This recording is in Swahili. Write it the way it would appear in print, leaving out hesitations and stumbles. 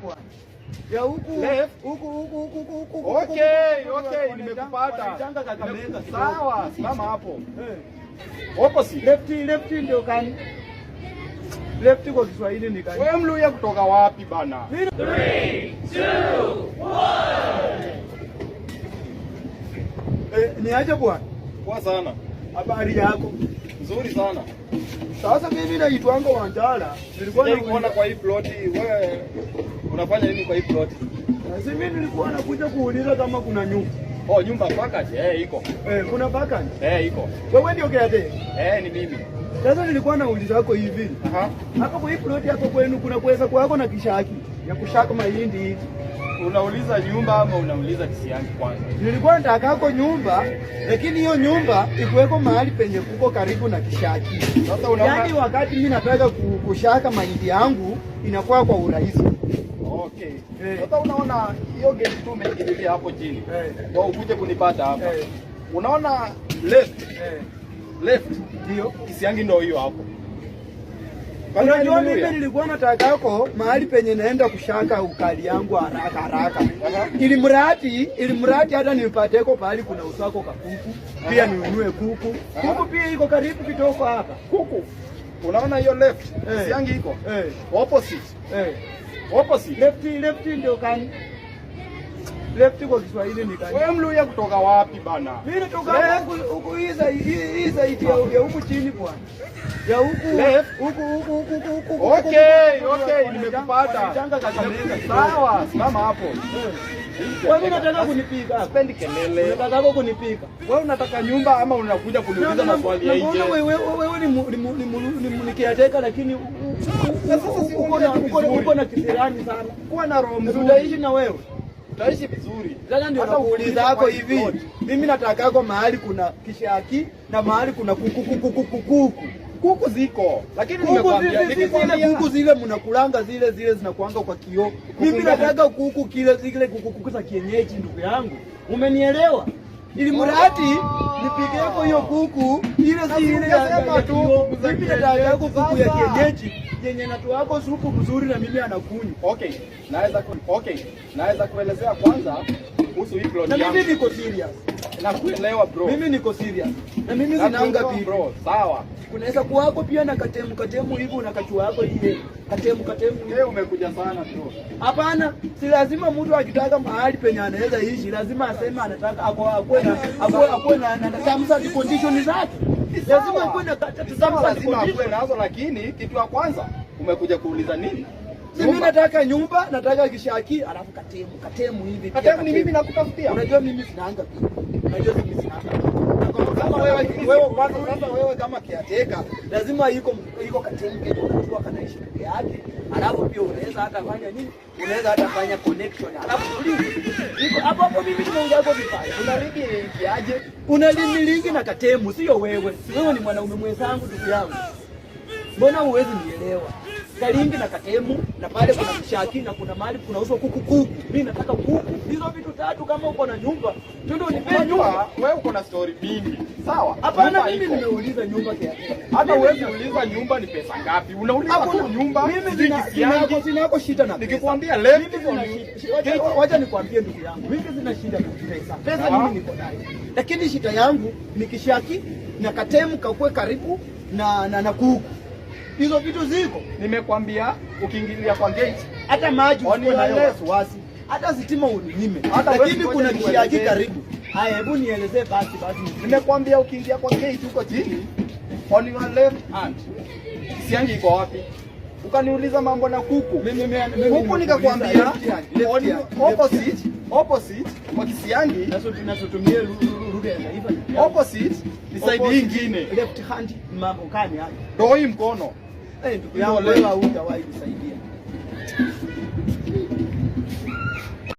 bwana. Ya huku. Huku. Okay, nimekupata. Sawa, simama hapo. Opposite. Left ndio kani. Left kwa Kiswahili ni kani? Wewe Mluya kutoka wapi bana? 3, 2, 1. Ni aje bwana? Poa sana. Habari yako? Nzuri sana. Sasa mimi naitwanga Wanjala. Nilikuwa nakuona kwa hii plot. Wewe unafanya nini kwa hii plot? Sasa mimi nilikuwa nakuja kuuliza kama kuna nyumba. Oh, nyumba vacant? Iko. Kuna vacant? Iko. Wewe ndio kiate? Ni mimi. Sasa nilikuwa nauliza yako hivi. Hapa kwa hii plot hapo kwenu kuna kuweza kwako na kishaki ya kushaka mahindi hivi. Unauliza nyumba ama unauliza kisiangi kwanza? Nilikuwa nataka yako nyumba, lakini hiyo nyumba ikuweko mahali penye kuko karibu na kishaki. Sasa unaona, yaani wakati mimi nataka kushaka mahindi yangu inakuwa kwa urahisi. Okay. Sasa unaona hiyo gate tu umekimbia hapo chini. Kwa ukuje kunipata hapa. Unaona left. Left ndio kisiangi ndio hiyo hapo. Unajua mimi nilikuwa nataka yako mahali penye naenda kushaka ukali yangu haraka. Ili mradi hata nipateko pahali kuna usako kakuku. Pia ninunue kuku. Kuku pia iko karibu kitoko hapa. Kuku. Unaona hiyo left? Kisiangi iko. Opposite. Opposite. Left ndio kani? Left kwa Kiswahili ni kani? Wewe Mluya kutoka wapi bana? Mimi natoka huku hii zaidi ya huku chini bwana. Ya huku huku. Okay, nimekupata. Sawa, simama hapo. Wewe unataka kunipiga? Sipendi kelele. Unataka kunipiga? Wewe unataka nyumba ama unakuja kuniuliza maswali ya nje? Wewe ni kiateka lakini uko na kisirani sana. Kuwa na roho mzuri. Tutaishi na wewe. Utaishi vizuri. Sasa ndio nakuuliza hapo hivi. Mimi nataka yako mahali kuna kishaki na mahali kuna kuku. Kuku ziko. Lakini nimekwambia kuku zile mnakulanga zile zinakuanga kwa kioo. Mimi nataka kuku zile kuku za kienyeji ndugu yangu. Umenielewa? Ili mradi nipige hapo hiyo kuku ile ya tu. Mimi nataka yako kuku ya kienyeji yenye natoa yako supu mzuri na mimi anakunywa. Naweza kuelezea kwanza kuhusu hii plot yangu. Na mimi niko serious. Nakuelewa bro. Mimi niko serious. Na mimi zinaanga pia. Bro, sawa. Kunaweza kuwako pia na katemu hivi unakachua yako ile. Katemu. Wewe umekuja sana bro. Hapana, si lazima mtu akitaka mahali penye anaweza ishi, lazima aseme anataka akuwe na terms and conditions zake. Lazima akuwe na terms and conditions nazo, lakini kitu ya kwanza umekuja kuuliza nini? Mimi nataka nyumba, nataka kishaki, alafu katemu hivi. Katemu ni mimi nakutafutia. Unajua mimi sinaanga pia. Kama wewe kama kiateka, lazima iko katemu kitu kanaishi peke yake. Alafu pia unaweza hata fanya nini? Unaweza hata fanya connection. Alafu iko hapo mimi ninaongea kwa vifaa. Unaligi kiaje? Unalimilingi na katemu, sio wewe. Wewe ni mwanaume mwenzangu ndugu yangu. Mbona huwezi nielewa? Kalingi na katemu na pale kuna kishaki na kuna mahali kuna uso kuku. Mimi nataka kuku. Hizo vitu tatu kama uko na nyumba, twende unipe nyumba. Wewe uko na story mingi. Sawa? Hapana, mimi nimeuliza nyumba kiasi. Hata wewe uliza nyumba ni pesa ngapi? Unauliza tu nyumba. Mimi sina shida na. Nikikwambia left wacha nikwambie ndugu yangu. Mimi sina shida na pesa. Pesa mimi niko nayo. Lakini shida yangu ni kishaki na katemu kakue karibu na kuku. Hizo vitu ziko. Nimekwambia ukiingilia kwa gate hata maji uko nayo wasiwasi. Hata sitima uninyime. Lakini kuna kishaki karibu. Haya, hebu nielezee basi. Nimekwambia ukiingia kwa gate huko chini on your left hand. Kisiangi iko wapi? Ukaniuliza mambo na kuku. Kuku nikakwambia opposite kwa kisiangi tunatumia lugha ya taifa. Opposite ni side nyingine. Left hand mambo kani haya. Ndio hii mkono. Ndugu yangu wewe hutawahi kusaidia.